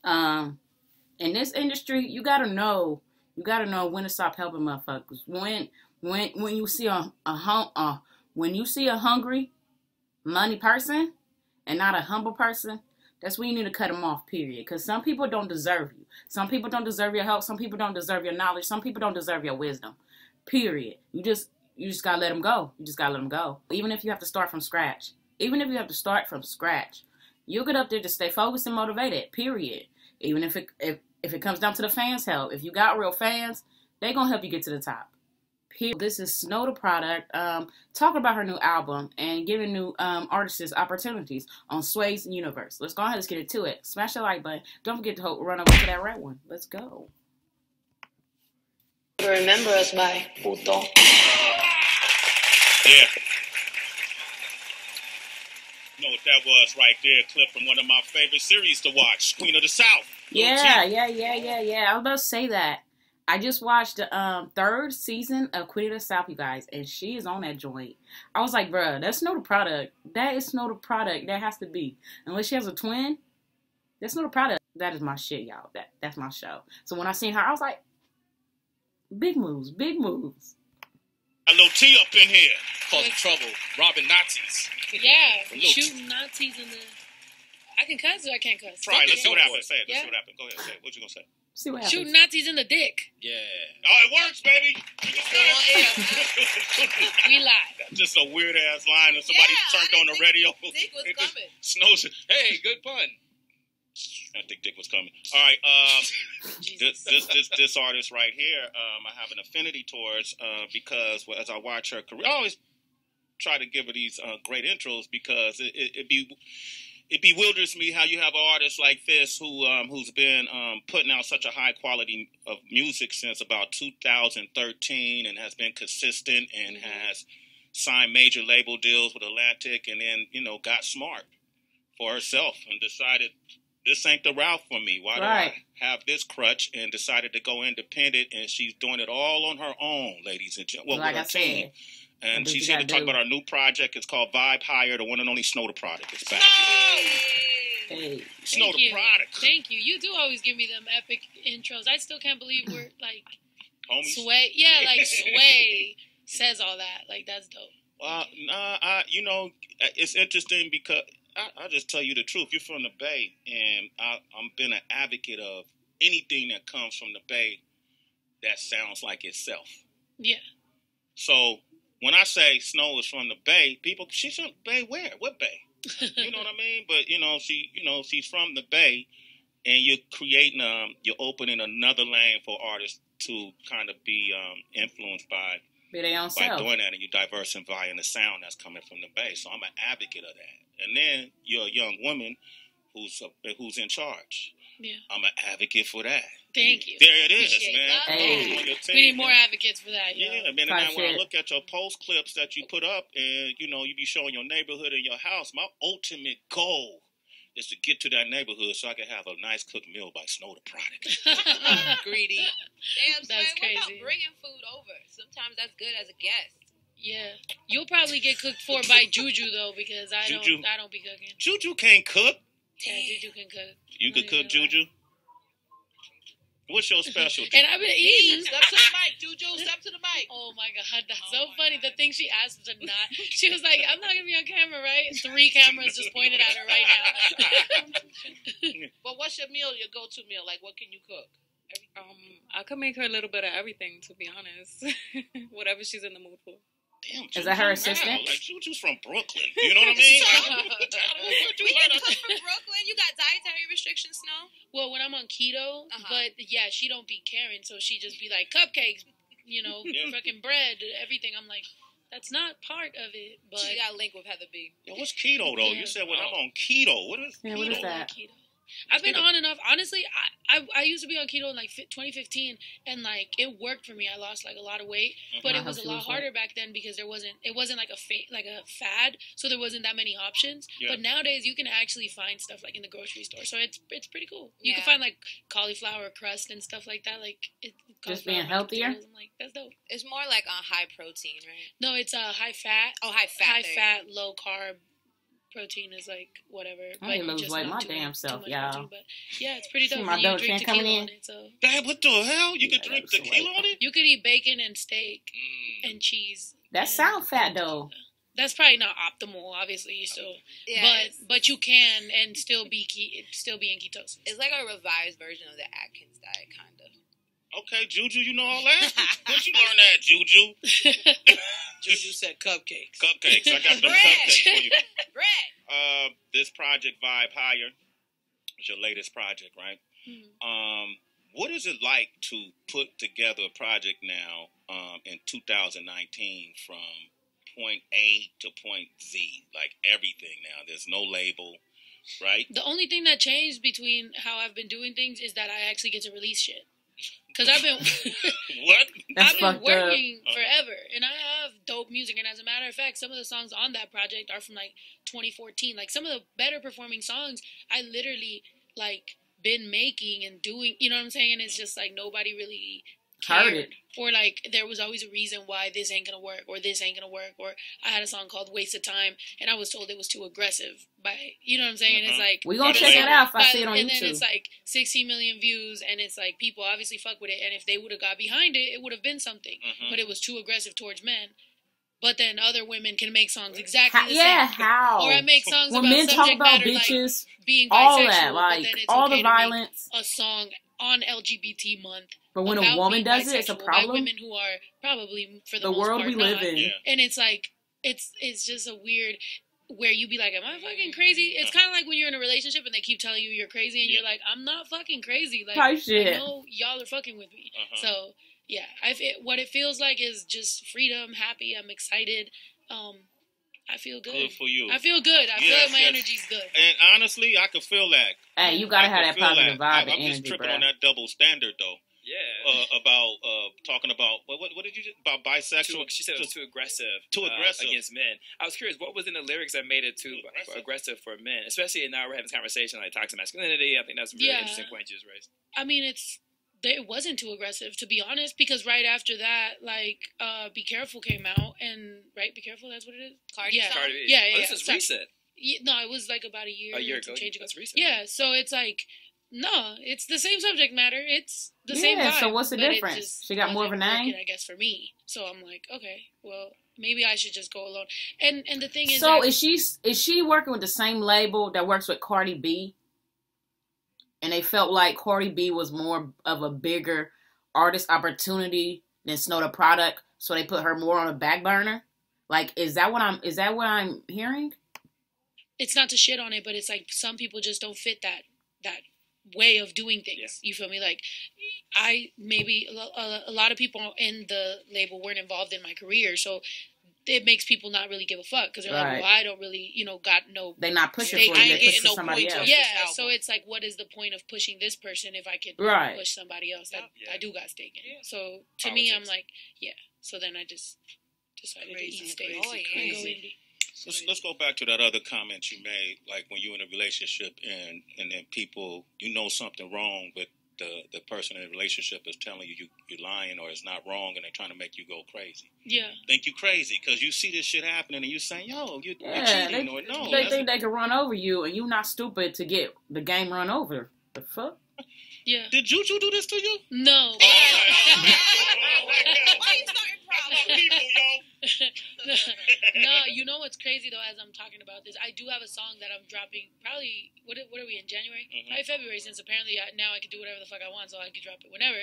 Um, in this industry, you gotta know when to stop helping motherfuckers. When you see when you see a hungry money person and not a humble person, that's when you need to cut them off, period. Because some people don't deserve you. Some people don't deserve your help. Some people don't deserve your knowledge. Some people don't deserve your wisdom, period. You just gotta let them go. You just gotta let them go. Even if you have to start from scratch. You'll get up there to stay focused and motivated, period. Even if it comes down to the fans' help. If you got real fans, they gonna help you get to the top. This is Snow the Product, talking about her new album and giving new artists opportunities on Sway's Universe. Let's go ahead, let's get into it. Smash the like button. Don't forget to run over to that red one. Let's go. Remember us by puto. Yeah. You know what that was right there? A clip from one of my favorite series to watch, Queen of the South. Yeah. I was about to say that. I just watched the third season of Queen of the South, you guys, and she is on that joint. I was like, bruh, that's Snow the Product. That is Snow the Product. That has to be. Unless she has a twin, that's Snow the Product. That is my shit, y'all. That's my show. So when I seen her, I was like, big moves, big moves. A little tea up in here. Causing trouble. Robbing Nazis. Yeah, shooting Nazis in the... I can cuss or I can't cuss? Try it. Let's see what happens. Say it. Let's see what happens. Go ahead. Say it. What you gonna say? See what happens. Shooting Nazis in the dick. Yeah. Oh, it works, baby. We lied. That's just a weird ass line if somebody turned on the radio. Dick was coming. Snow said, "Hey, good pun." I think Dick was coming. All right. This artist right here, I have an affinity towards because as I watch her career, I always try to give her these great intros because it bewilders me how you have an artist like this who's been putting out such a high quality of music since about 2013 and has been consistent and has signed major label deals with Atlantic and then, got smart for herself and decided this ain't the route for me. Why do I have this crutch and decided to go independent and she's doing it all on her own, ladies and gentlemen, with her team. And she's here to talk about our new project. It's called VibeHigher, the one and only Snow the Product. It's back. Hey. Snow the Product. Thank you. You do always give me them epic intros. I still can't believe we're like homies. Sway. Yeah, like Sway says all that. Like that's dope. It's interesting because I'll just tell you the truth. You're from the Bay, and I've been an advocate of anything that comes from the Bay that sounds like itself. Yeah. So when I say Snow is from the Bay, she's from the Bay where? What Bay? You know what I mean? But, she's from the Bay, and you're creating, you're opening another lane for artists to kind of be influenced by doing that, and you're diversifying the sound that's coming from the Bay. So I'm an advocate of that. And then you're a young woman who's in charge. Yeah. I'm an advocate for that. Thank you. There it is, Appreciate man. Hey. We need more advocates for that. Yeah, man. And when I look at your post clips that you put up and, you be showing your neighborhood and your house, my ultimate goal is to get to that neighborhood so I can have a nice cooked meal by Snow the Product. Greedy. Damn, that's crazy. What about bringing food over? Sometimes that's good as a guest. Yeah. You'll probably get cooked for by Juju, though, because I don't be cooking. Juju can't cook. Yeah, Juju can cook. You could cook, Juju? What's your specialty? And I've been eating. Step to the mic, Juju. Step to the mic. Oh, my God. That's so funny. The thing she asked to not. She was like, I'm not going to be on camera, right? 3 cameras just pointed at her right now. But what's your meal, your go-to meal? Like, what can you cook? I could make her a little bit of everything, to be honest. Whatever she's in the mood for. Damn, is that her assistant? Like Juju's from Brooklyn. You know what I mean? We can cook from Brooklyn. You got dietary restrictions, Snow? Well, when I'm on keto, but yeah, she don't be caring, so she just be like cupcakes, fucking bread, everything. I'm like, that's not part of it. But she got a link with Heather B. Yo, what's keto though? Yeah. You said when I'm on keto. What is keto? What is that? Keto. I've been on and off. Honestly, I used to be on keto in like 2015, and like it worked for me. I lost like a lot of weight, but it was a lot harder back then because it wasn't like a fad, so there wasn't that many options. Yeah. But nowadays you can actually find stuff like in the grocery store, so it's pretty cool. You can find like cauliflower crust and stuff like that. Like just being healthier. I'm like, that's dope. It's more like on high protein, right? No, it's high fat. Oh, high fat. High fat, low carb. protein is like whatever. I ain't you lose just weight not my too damn much self, protein, y'all. but yeah, it's pretty See dope. my And you dough drink can coming tequila in? on it, so Damn, what the hell? You Yeah, can drink that's the tequila way. on it? you could eat bacon and steak and cheese. That and sound fat though. That's probably not optimal, obviously. You still, but you can and still be in ketosis. It's like a revised version of the Atkins diet, kind of. Okay, Juju, you know all that? Where'd you learn that, Juju? Juju said cupcakes. Cupcakes. I got them Bread. cupcakes for you. Bread. This project, VibeHigher, is your latest project, right? Mhm. What is it like to put together a project now in 2019 from point A to point Z? Like everything now. There's no label, right? The only thing that changed between how I've been doing things is that I actually get to release shit. Because I've been What? That's I've been fucked working up. forever, and I have dope music. And as a matter of fact, some of the songs on that project are from like 2014. Like some of the better performing songs, I literally like been making and doing. You know what I'm saying? And it's just like nobody really Heard cared, it. or like there was always a reason why this ain't gonna work, or this ain't gonna work. Or I had a song called "Waste of Time," and I was told it was too aggressive by, you know what I'm saying? And it's like We gonna By the check it label. out if I see it on and then YouTube. it's like 16 million views, and it's like people obviously fuck with it. And if they would have got behind it, it would have been something. Mhm. But it was too aggressive towards men. But then other women can make songs exactly the Yeah, same. how? Or I make songs When about men talk subject about matter bitches, like being bisexual, all that, but like then it's all okay the to make violence. a song on LGBT month. But when a about woman being does it, it's a bisexual by problem. women who are probably for the The most world part we live not. in. Yeah. And it's like it's just a weird where you be like, am I fucking crazy? It's kind of like when you're in a relationship and they keep telling you you're crazy, and you're like, I'm not fucking crazy. Like Type shit. I know y'all are fucking with me. Uh-huh. So yeah, what it feels like is just freedom, happy. I'm excited. I feel good. Good for you. I feel good. I feel Yes, like my yes. energy's good. And honestly, I can feel that. Hey, you gotta I have can that feel positive vibe and I'm just energy, tripping bro. on that double standard, though. Yeah. About talking about what did you just about bisexual? She said it was too aggressive. Too aggressive. Against men. I was curious, what was in the lyrics that made it too aggressive for men? Especially now we're having this conversation like toxic masculinity. I think that's a really interesting point you just raised. I mean, it wasn't too aggressive, to be honest, because right after that, like, Be Careful came out, and right, Be Careful, that's what it is. Cardi song? Cardi B. Yeah, Oh, yeah. this is So- recent. no, it was like about a year. A year and some ago. change ago. That's recent. Yeah, so it's like, no, it's the same subject matter. It's the same Yeah, vibe. so what's the but it difference? just She got more of a wasn't name? working, I guess, for me. So I'm like, okay, well, maybe I should just go alone. And the thing is, So that, is she working with the same label that works with Cardi B? And they felt like Cardi B was more of a bigger artist opportunity than Snow the Product, so they put her more on a back burner. Like, is that what I'm hearing? it's not to shit on it, but it's like some people just don't fit that way of doing things. Yeah. You feel me? Like maybe a lot of people in the label weren't involved in my career, so it makes people not really give a fuck because they're Right. like, well, I don't really, got no. They not pushing They for you. ain't They getting push for no somebody point to else. it. Yeah, This album. so it's like, what is the point of pushing this person if I could Right. push somebody else that Yeah. I do got stake in? Yeah. So to me, I'm Politics. like, yeah. So then I just decided Crazy, to eat steak crazy, and go crazy. indie. Let's go back to that other comment you made, like when you're in a relationship and then people, something wrong, but the person in the relationship is telling you you're lying or it's not wrong, and they're trying to make you go crazy. Yeah. Think you crazy because you see this shit happening and you saying, yo, you're Yeah, cheating or no. they that's- think they can run over you, and you not stupid to get the game run over. The fuck? Yeah. Did Juju do this to you? No. Oh, Why you starting problems? People, yo. No, you know what's crazy though? As I'm talking about this, I do have a song that I'm dropping. Probably what are we in January? Mhm. Probably February, since apparently now I can do whatever the fuck I want, so I can drop it whenever.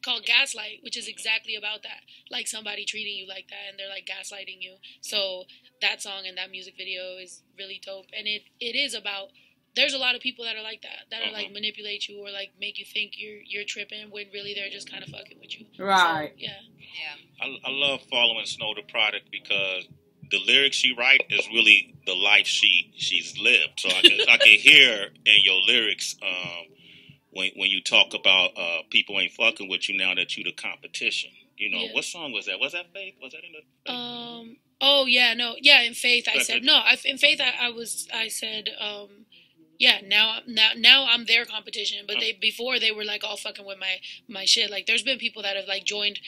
Called Gaslight, which is exactly about that. Like somebody treating you like that, and they're like gaslighting you. So that song and that music video is really dope, and it is about. There's a lot of people that are like that are like manipulate you or like make you think you're tripping when really they're just kind of fucking with you. Right. So, yeah. Yeah. I love following Snow the Product because the lyrics she write is really the life she's lived. So I can hear in your lyrics when you talk about people ain't fucking with you now that you the competition. Yeah. What song was that? Was that Faith? Was that in the? Oh yeah, no, yeah. In Faith, I That's said it. no. In Faith, I said yeah. Now I'm their competition, but before they were like all fucking with my shit. Like there's been people that have like joined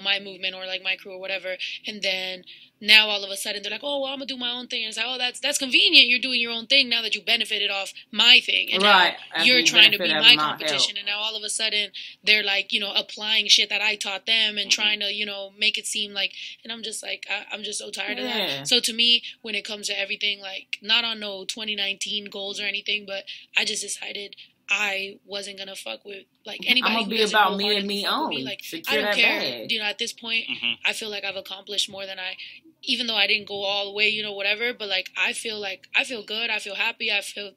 my movement or like my crew or whatever, and then now all of a sudden they're like, oh, well, I'm gonna do my own thing. And it's like, oh, that's convenient. You're doing your own thing now that you benefited off my thing, and Right. now you're trying to be my competition. And now all of a sudden they're like, applying shit that I taught them and trying to, make it seem like. And I'm just like, I'm just so tired of that. So to me, when it comes to everything, like, not on no 2019 goals or anything, but I just decided I wasn't gonna fuck with like anybody. I'm gonna be about me and me only. Like, I don't care. At this point, I feel like I've accomplished more than even though I didn't go all the way, whatever. But like, I feel good. I feel happy. I feel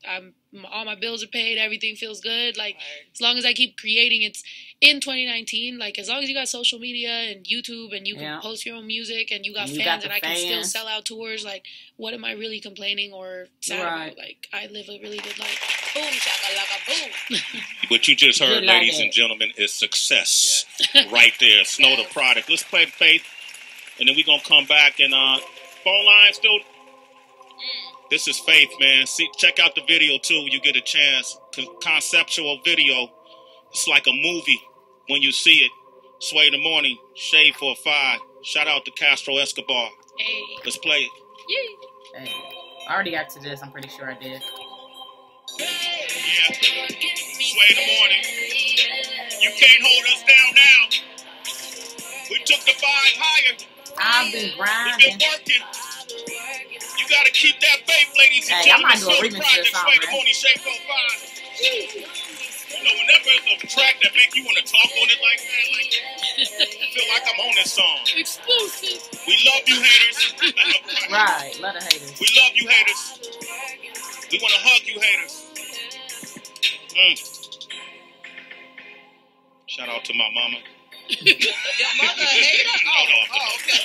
all my bills are paid. Everything feels good. Like, as long as I keep creating, it's in 2019. Like, as long as you got social media and YouTube and you can post your own music and you got fans and I can still sell out tours. Like, what am I really complaining or sad about? Like, I live a really good life. Boom, shakalaka, boom. What you just heard, ladies and gentlemen, is success right there. Snow the product. Let's play Faith, and then we're going to come back and phone line still. This is Faith, man. Check out the video, too, when you get a chance. Conceptual video. It's like a movie when you see it. Sway in the morning, Shade for 5. Shout out to Castro Escobar. Hey. Let's play it. Hey. I already got to this. I'm pretty sure I did. Yeah. Sway in the morning. You can't hold us down now. We took the vibe higher. I've been grinding. We've been working. You gotta keep that faith, ladies and gentlemen. I might do a remix to this song, Sway in the morning, Shade for 5. Whenever it's a track that make you want to talk on it like that, I feel like I'm on this song. Exclusive. We love you, haters. Right, love the haters. We love you, haters. We want to hug you, haters. Shout out to my mama. Your mother a hater? Oh, okay.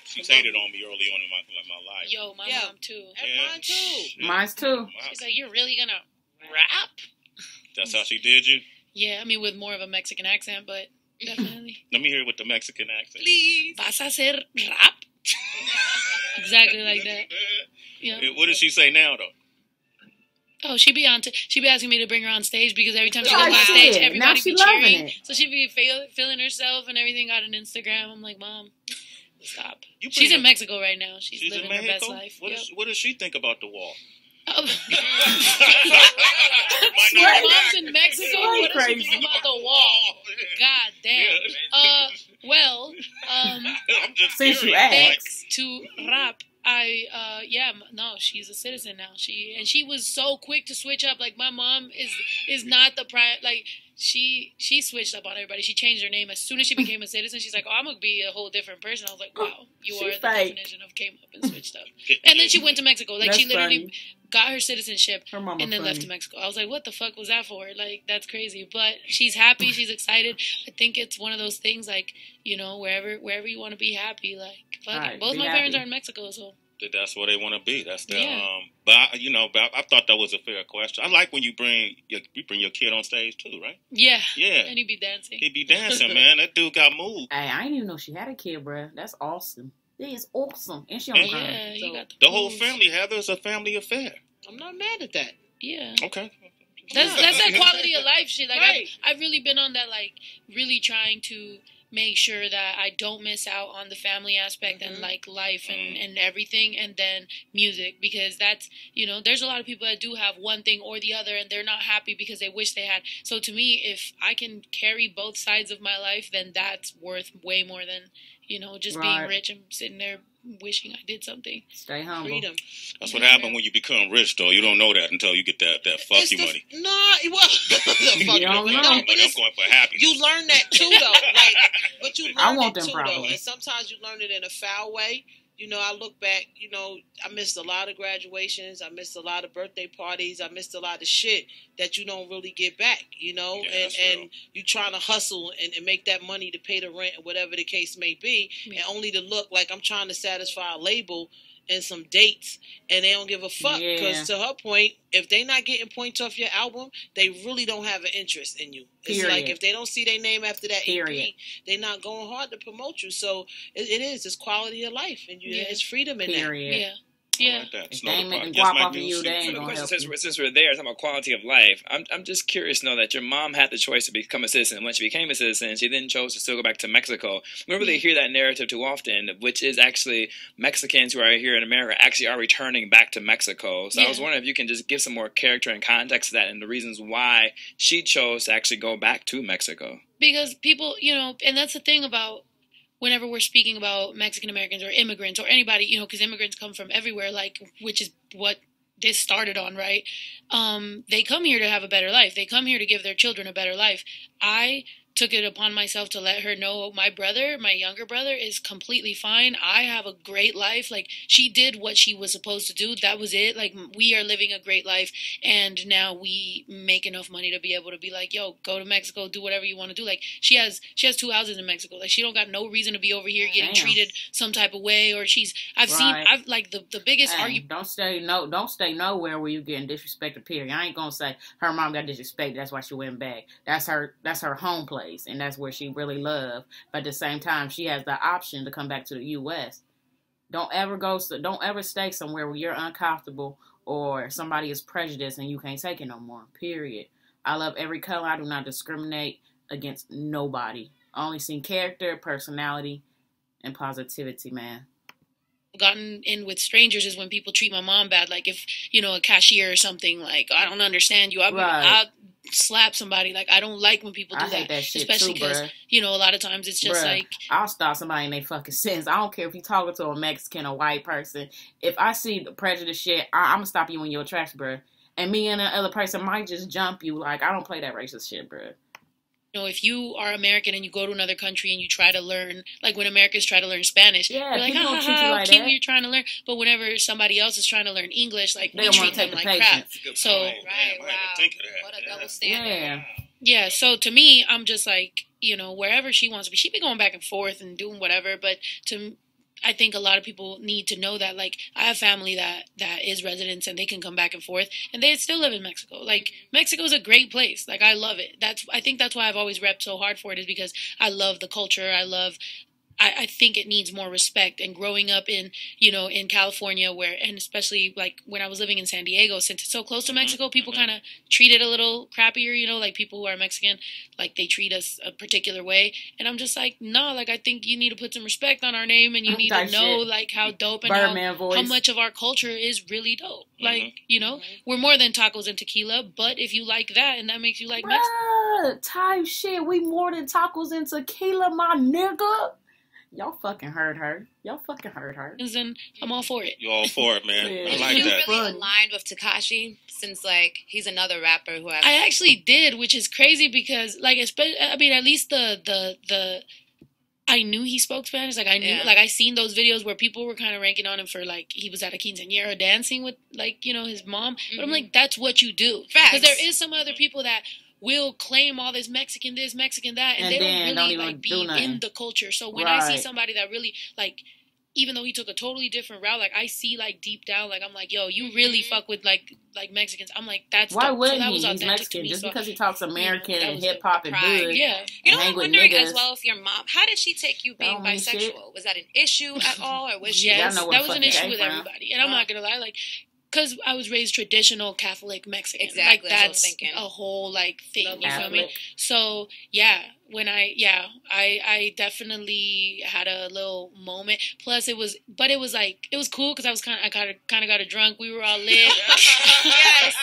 She's hated on me early on in my life. Yo, my mom too. And mine too. Yeah. Mine's too. She's like, you're really gonna rap? That's how she did you? Yeah, I mean with more of a Mexican accent, but definitely. Let me hear it with the Mexican accent. Please. ¿Vas a hacer rap? Exactly like that. Yeah. What does she say now, though? Oh, she be asking me to bring her on stage because every time she goes on stage, everybody be cheering. So she be feeling herself and everything. Got an Instagram. I'm like, Mom, stop. She's in Mexico right now. She's living her best life. What does she think about the wall? Oh. My mom's in Mexico. What does she think about the wall? God damn. Well, since you thanks to rap, she's a citizen now. She was so quick to switch up. Like, my mom is not the she switched up on everybody. She changed her name as soon as she became a citizen. She's like, oh, I'm gonna be a whole different person. I was like, wow, you are the definition of came up and switched up. And then she went to Mexico. Like, she literally got her citizenship and then left to Mexico. I was like, what the fuck was that for? Like, that's crazy. But she's happy. She's excited. I think it's one of those things, like, wherever you want to be happy. Like, fuck, both my parents are in Mexico, so. That's where they want to be. That's the But I thought that was a fair question. I like when you bring your kid on stage too, right? Yeah. Yeah. And he'd be dancing. He'd be dancing, man. That dude got moved. Hey, I didn't even know she had a kid, bro. That's awesome. It is awesome, and she on time. Yeah, so. you got the whole family. Heather's a family affair. I'm not mad at that. Yeah. Okay. That's that quality of life shit. Like, right. I've really been on that, like, really trying to make sure that I don't miss out on the family aspect and like life and everything, and then music, because that's, there's a lot of people that do have one thing or the other and they're not happy because they wish they had. So to me, if I can carry both sides of my life, then that's worth way more than, just being rich and sitting there wishing I did something. Stay humble. Freedom. That's what happened when you become rich, though. You don't know that until you get that fuck you money. No, fuck you money. No, but I'm going for happiness. You learn that too, though. But you learn it too, problems. though. And sometimes you learn it in a foul way. I look back, I missed a lot of graduations. I missed a lot of birthday parties. I missed a lot of shit that you don't really get back, and you trying to hustle and make that money to pay the rent or whatever the case may be, and only to look like I'm trying to satisfy a label and some dates, and they don't give a fuck. Because to her point, if they not getting points off your album, they really don't have an interest in you. It's like if they don't see their name after that EP, they're not going hard to promote you. So it's quality of life, and it's freedom in that. Yeah. Yeah. I like that. If Snow they the ain't making product. Yes, guap my off of new you, they suit. ain't So the gonna question, help you. since we're there, talking about quality of life, I'm just curious to know that your mom had the choice to become a citizen. When she became a citizen, she then chose to still go back to Mexico. We don't really hear that narrative too often, which is actually Mexicans who are here in America actually are returning back to Mexico. So I was wondering if you can just give some more character and context to that and the reasons why she chose to actually go back to Mexico. Because people, and that's the thing about whenever we're speaking about Mexican Americans or immigrants or anybody, because immigrants come from everywhere, which is what this started on, right? They come here to have a better life. They come here to give their children a better life. I took it upon myself to let her know my younger brother, is completely fine. I have a great life. Like, she did what she was supposed to do. That was it. Like, we are living a great life, and now we make enough money to be able to be like, yo, go to Mexico, do whatever you want to do. Like, she has 2 houses in Mexico. Like, she don't got no reason to be over here getting treated some type of way, or I've like the biggest argument. Don't stay nowhere where you getting disrespected, period. I ain't gonna say her mom got disrespected, that's why she went back. That's her home place. And that's where she really loved. But at the same time, she has the option to come back to the U.S. Don't ever stay somewhere where you're uncomfortable or somebody is prejudiced and you can't take it no more. Period. I love every color. I do not discriminate against nobody. I only see character, personality, and positivity, man. Gotten in with strangers is when people treat my mom bad. Like, if a cashier or something, like, I don't understand you, I'll slap somebody. Like, I don't like when people do I hate that shit especially because a lot of times it's just like, I'll stop somebody in their fucking sentence. I don't care if you're talking to a Mexican or white person. If I see the prejudice shit, I'm gonna stop you in your tracks, bruh. And me and the other person might just jump you. Like, I don't play that racist shit, bruh. If you are American and you go to another country and you try to learn, like when Americans try to learn Spanish, you're like, how cute you're trying to learn. But whenever somebody else is trying to learn English, like, we treat them like crap. So, right, wow, what a double standard. Yeah, so to me, I'm just like, wherever she wants to be, she be going back and forth and doing whatever, but I think a lot of people need to know that, like, I have family that is residents and they can come back and forth and they still live in Mexico. Like, Mexico's a great place. Like, I love it. I think that's why I've always repped so hard for it, is because I love the culture. I think it needs more respect. And growing up in California, and especially like when I was living in San Diego, since it's so close to Mexico, people kind of treat it a little crappier, like people who are Mexican, like they treat us a particular way. And I'm just like, no, like, I think you need to put some respect on our name, and you need to know like how dope and how much of our culture is really dope. Like, we're more than tacos and tequila, but if you like that and that makes you like Mexico. Type shit, we more than tacos and tequila, my nigga. Y'all fucking heard her. And I'm all for it. You all for it, man. Yeah. I like you that. really aligned with Tekashi, since like he's another rapper who I actually did, which is crazy because like, at least the I knew he spoke Spanish. Like, I knew, like, I seen those videos where people were kind of ranking on him for, like, he was at a quinceañera dancing with, like, his mom. But I'm like, that's what you do. Because there is some other people that will claim all this Mexican this, Mexican that, and they don't really, like, be in the culture. So when I see somebody that really, like, even though he took a totally different route, like, I see, like, deep down, like, I'm like, yo, you really fuck with, like Mexicans. I'm like, that's why dope. wouldn't so he? He's Mexican. Just because he talks American and hip-hop and hood. Yeah. I'm wondering as well, if your mom, how did she take you being bisexual? Was that an issue at all, or was she? Yes, that was an issue with everybody. And I'm not going to lie, like, because I was raised traditional Catholic Mexican. Exactly. Like, that's a whole, like, thing, you feel me? So, yeah. I definitely had a little moment. Plus, it was cool because I kind of got a drunk. We were all lit. Yes.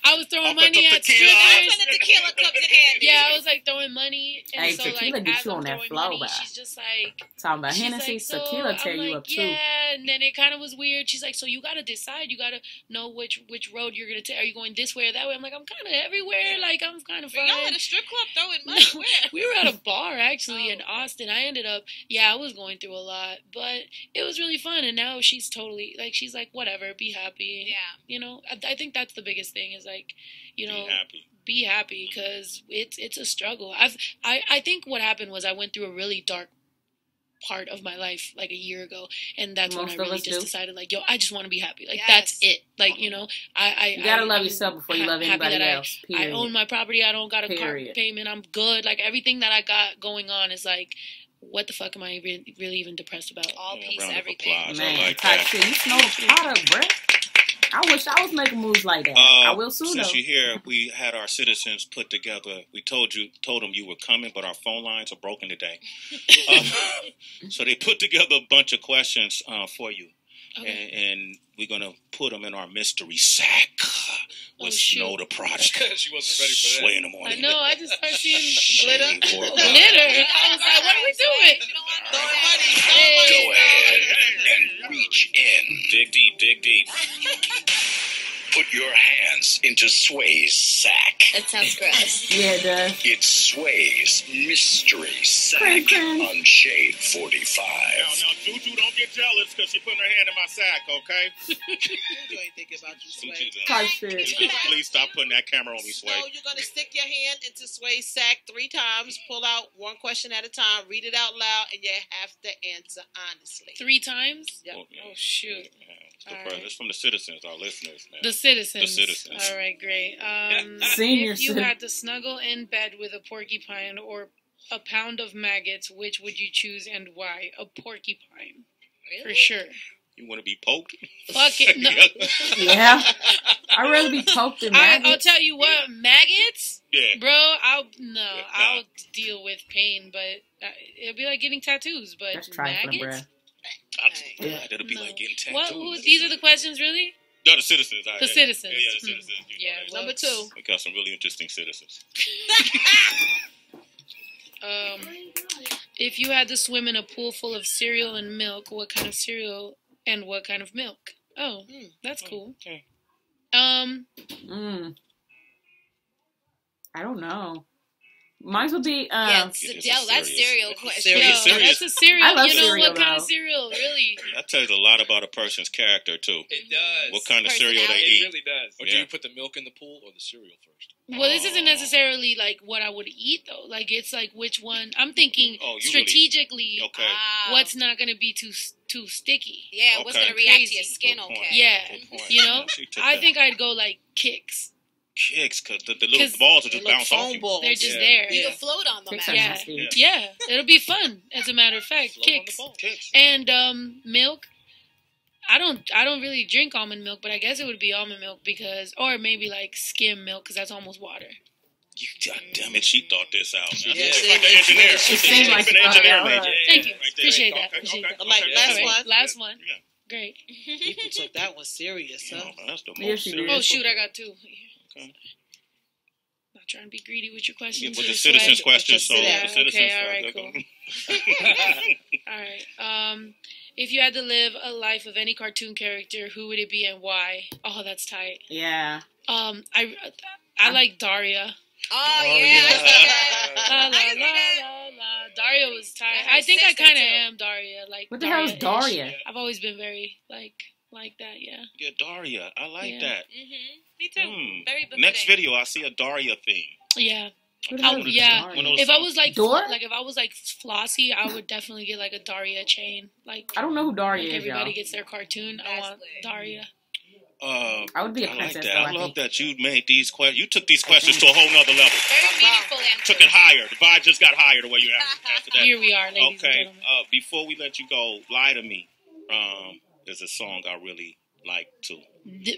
I was throwing money at strippers. The tequila cups in hand. Yeah, I was like throwing money. And hey, so, tequila like, get you on that flow, money, she's just like talking about Hennessy, like, tequila tear you up too. Yeah, and then it kind of was weird. She's like, so you got to decide. You got to know which road you're gonna take. Are you going this way or that way? I'm like, I'm kind of everywhere. Like, I'm kind of fun. Y'all at a strip club throwing money? Where? We were at a bar actually in Austin. I ended up, I was going through a lot, but it was really fun. And now she's totally like, she's like, whatever, be happy. Yeah. I think that's the biggest thing is like, be happy because it's a struggle. I think what happened was I went through a really dark part of my life like a year ago, and that's when I really just decided like, yo, I just want to be happy. Like, that's it. Like, you gotta love yourself before you love anybody else. I own my property. I don't got a car payment. I'm good. Like, everything that I got going on is like, what the fuck am I really even depressed about? All peace, round of everything. applause. Man, I like type that. shit. You smell the product, bruh. I wish I was making moves like that. I will soon, Since though. you're here, we had our citizens put together. We told them you were coming, but our phone lines are broken today. So they put together a bunch of questions for you, and we're gonna put them in our mystery sack with Snow the product. She wasn't ready for that. Sway in the morning. I know. I just started seeing glitter. Glitter. I was like, what are we doing? Throw money. Go ahead and reach in. Dig deep. Dig deep. Put your hands into Sway's sack. That sounds gross. Yeah, it does. It's Sway's mystery sack on Shade 45. Now, Juju, don't get jealous because she's putting her hand in my sack, okay? You ain't thinking about you, Sway. Type shit. Please stop putting that camera on me, Sway. No, you're going to stick your hand into Sway's sack 3 times, pull out one question at a time, read it out loud, and you have to answer honestly. 3 times? Yep. Oh, shoot. It's from the citizens, our listeners, man. The citizens. The citizens. All right, great. Senior if you citizen. had to snuggle in bed with a porcupine or a pound of maggots, which would you choose and why? A porcupine. Really? For sure. You want to be poked? Fuck it. No. Yeah. I'd rather be poked than maggots. I'll tell you what, maggots? Yeah. Bro, I'll deal with pain, but it'll be like getting tattoos, but That's trifling, maggots? bruh. Yeah, that'll be like getting tattoos. What? These are the questions, really? No, the citizens. The citizens. Yeah, the citizens. Yeah. Well, Number 2. We got some really interesting citizens. If you had to swim in a pool full of cereal and milk, what kind of cereal and what kind of milk? Oh, that's cool. Okay. I don't know. Mine would be That's cereal question. Yo, serious. that's a cereal. I love you know cereal, what kind of though. cereal, really? That tells a lot about a person's character too. It does. What kind of cereal they It eat. really does. Or do you put the milk in the pool or the cereal first? Well, this isn't necessarily like what I would eat though. Like it's like which one. I'm thinking strategically. Okay. What's not going to be too sticky? Yeah, what's going to react to your skin? Good point. Okay. Yeah, Good point. you know. She took I that. think I'd go like Kicks. Kicks, because the little balls will just bounce off you. Balls. They're just there. You can float on them. Kicks are Yeah. nasty. Yeah, it'll be fun. As a matter of fact, Float on the Kicks ball. Kicks. and milk. I don't really drink almond milk, but I guess it would be almond milk or maybe like skim milk because that's almost water. God damn it, she thought this out. Yeah, Like the engineer. It seemed like an engineer all major. right. Thank you. Right there. Appreciate that. Okay, Appreciate okay, that. Like, okay. last All right, one. Last one. Yeah. Great. People took that one serious, huh? Oh, that's the Yes, most she serious. did. Oh shoot, I got 2. Okay. Not trying to be greedy with your Yeah, questions. but the Just citizens' like- questions, so Yeah, the citizens. okay, all right, cool. All right. If you had to live a life of any cartoon character, who would it be and why? Oh, that's tight. Yeah. I like Daria. Oh, yeah. I see that. La, la, I can see la, that. la, la. Daria was tight. I I think I sister, kind of too. am Daria. Like What the hell is Daria-ish. Daria? I've always been very like that. Yeah. Yeah, Daria. I like Yeah. that. Me too. Very befitting. Next video, I see a Daria theme. Yeah. Who the hell is yeah. Daria? One of those If I was like Dora? if I was like Flossie, I would definitely get like a Daria chain. Like I don't know who Daria like is, everybody y'all. gets their cartoon. I want Exactly. Daria. I would be a I like princess, that. though, I I love think. that you made these questions. You took these questions to a whole nother level. Very meaningful answer. Took it higher. The vibe just got higher the way you answered that. Here we are, ladies and Okay. gentlemen. Before we let you go, Lie to Me. There's a song I really like too.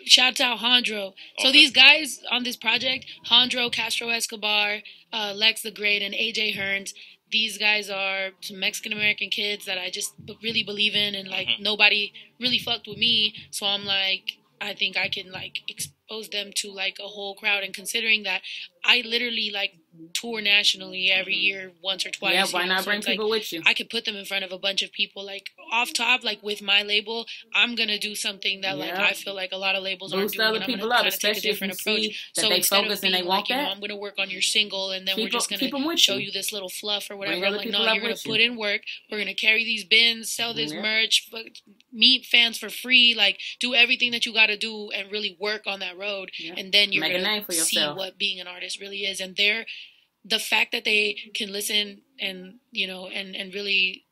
Shout out Hondro. So Okay. these guys on this project, Hondro, Castro Escobar, Lex the Great, and AJ Hearns, these guys are some Mexican American kids that I just really believe in, and like nobody really fucked with me. So I'm like, I think I can like expose them to like a whole crowd. And considering that I literally like tour nationally every year once or twice. Yeah, you why know, not so bring it's like, people with you? I could put them in front of a bunch of people, like off top, like with my label. I'm gonna do something that like Yeah. I feel like a lot of labels aren't Boost doing. other and I'm people gonna up, kinda take a especially if you different see approach. that So they instead focus of and being they like, want you know, that. I'm gonna work on your single and then we're just keep 'em gonna with show you. you this little fluff or Bring whatever. I'm other like, people no, up you're gonna with you. put in work. We're gonna carry these bins, sell this Yeah. merch, meet fans for free, like do everything that you gotta do and really work on that road. Yeah. And then you're Make a gonna name for see yourself. what being an artist really is. And the fact that they can listen and, you know, and really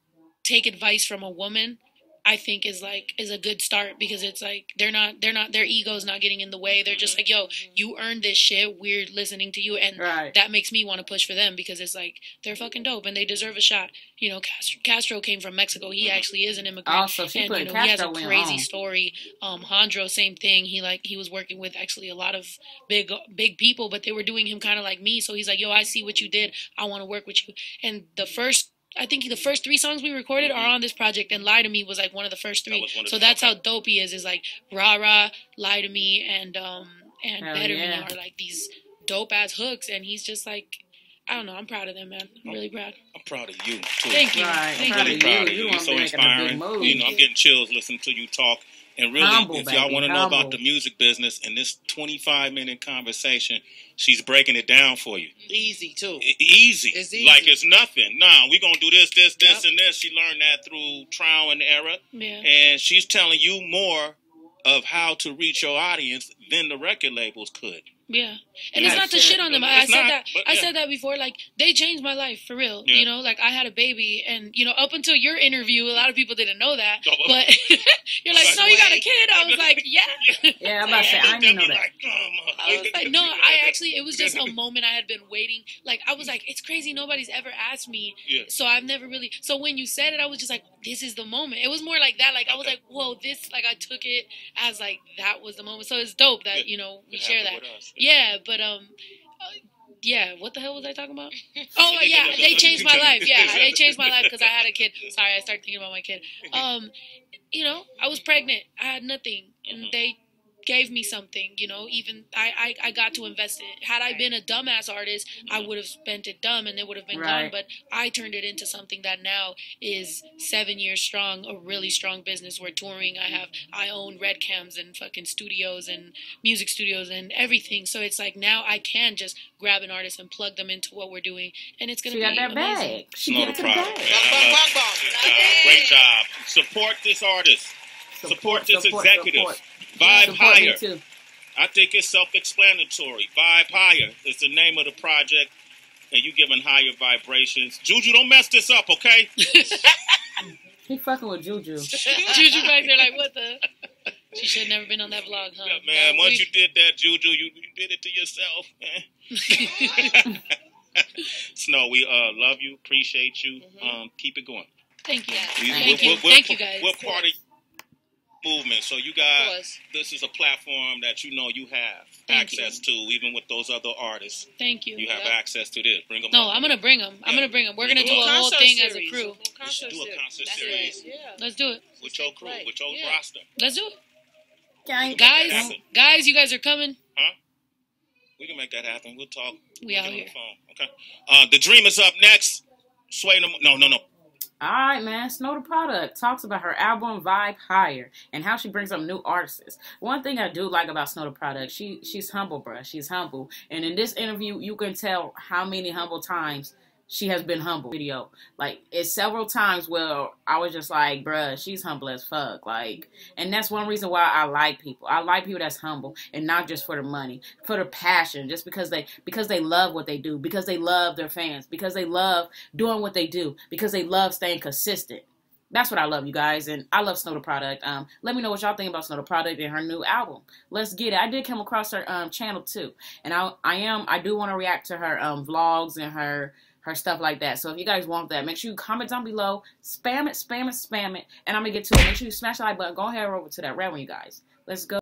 take advice from a woman I think is a good start, because it's like they're not their ego's not getting in the way. They're just like, yo, you earned this shit. We're listening to you, and that makes me want to push for them, because it's like they're fucking dope and they deserve a shot. You know, Castro came from Mexico. He actually is an immigrant, and you know, he has a crazy story. Jandro, same thing. He was working with actually a lot of big people, but they were doing him kind of like me. So he's like, yo, I see what you did. I want to work with you. And I think the first 3 songs we recorded are on this project, and Lie to Me was like one of the first 3. So that's how dope he is like Rah Rah, Lie to Me, and Better Me are like these dope ass hooks, and he's just like, I don't know, I'm proud of them, man. I'm really proud. I'm proud of you too. Thank you. I'm really proud of you. You're so inspiring. You know, I'm getting chills listening to you talk. And really, if y'all want to know about the music business, in this 25-minute conversation, she's breaking it down for you. Easy, too. Easy. It's easy. Like it's nothing. Nah, we're going to do this, and this. She learned that through trial and error. Yeah. And she's telling you more of how to reach your audience than the record labels could. Yeah, and it's not to shit on them. I said that before. Like, they changed my life for real. Yeah. You know, like I had a baby, and you know, up until your interview, a lot of people didn't know that. But you're like, so you got a kid? I was like, yeah. Yeah, I'm about to say, I didn't know that. I was like, no, it was just a moment I had been waiting. Like, I was like, it's crazy. Nobody's ever asked me. Yeah. So I've never really. So when you said it, I was just like, this is the moment. It was more like that. Like, I was like, whoa, this. Like, I took it as like that was the moment. So it's dope that you know we share that. Yeah, but yeah, what the hell was I talking about? Oh, yeah, they changed my life. Yeah, they changed my life because I had a kid. Sorry, I started thinking about my kid. You know, I was pregnant. I had nothing, and they gave me something, you know, even I got to invest in it. Had I been a dumbass artist, I would have spent it dumb and it would have been gone, but I turned it into something that now is 7 years strong, a really strong business. We're touring. I own Red Cams and fucking studios and music studios and everything. So it's like now I can just grab an artist and plug them into what we're doing, and it's going to be amazing. Bag. She got that bag. Great job. Support this artist. Support this executive. VibeHigher. I think it's self-explanatory. VibeHigher is the name of the project, and you giving higher vibrations. Juju, don't mess this up, okay? He fucking with Juju. Juju back there like, what the? She should have never been on that vlog, huh? Yeah, man, once you did that, Juju, you did it to yourself, man. Snow, we love you, appreciate you. Keep it going. Thank you. Thank you, guys. We're part of movement, so you guys, this is a platform that you know you have access to, even with those other artists. Thank you. You have access to this. Bring them. No, I'm gonna bring them. I'm gonna bring them. We're gonna do a whole thing as a crew. Let's do a concert series. Let's do it with your crew, with your roster. Let's do it. Guys, you guys are coming. Huh? We can make that happen. We'll talk. We out here. On the phone. Okay. The Dream is up next. Sway them. No. All right, man. Snow the Product talks about her album VibeHigher and how she brings up new artists. One thing I do like about Snow the Product, she's humble, bruh. She's humble. And in this interview, you can tell how many humble times she has been humble. Video, like, it's several times where I was just like, bruh, she's humble as fuck. Like, and that's one reason why I like people. I like people that's humble and not just for the money, for the passion, just because they love what they do, because they love their fans, because they love doing what they do, because they love staying consistent. That's what I love, you guys, and I love Snow the Product. Let me know what y'all think about Snow the Product and her new album. Let's get it. I did come across her channel too, and I do want to react to her vlogs and her stuff like that. So if you guys want that, make sure you comment down below, spam it, and I'm gonna get to it. Make sure you smash the like button. Go ahead over to that red one, you guys. Let's go.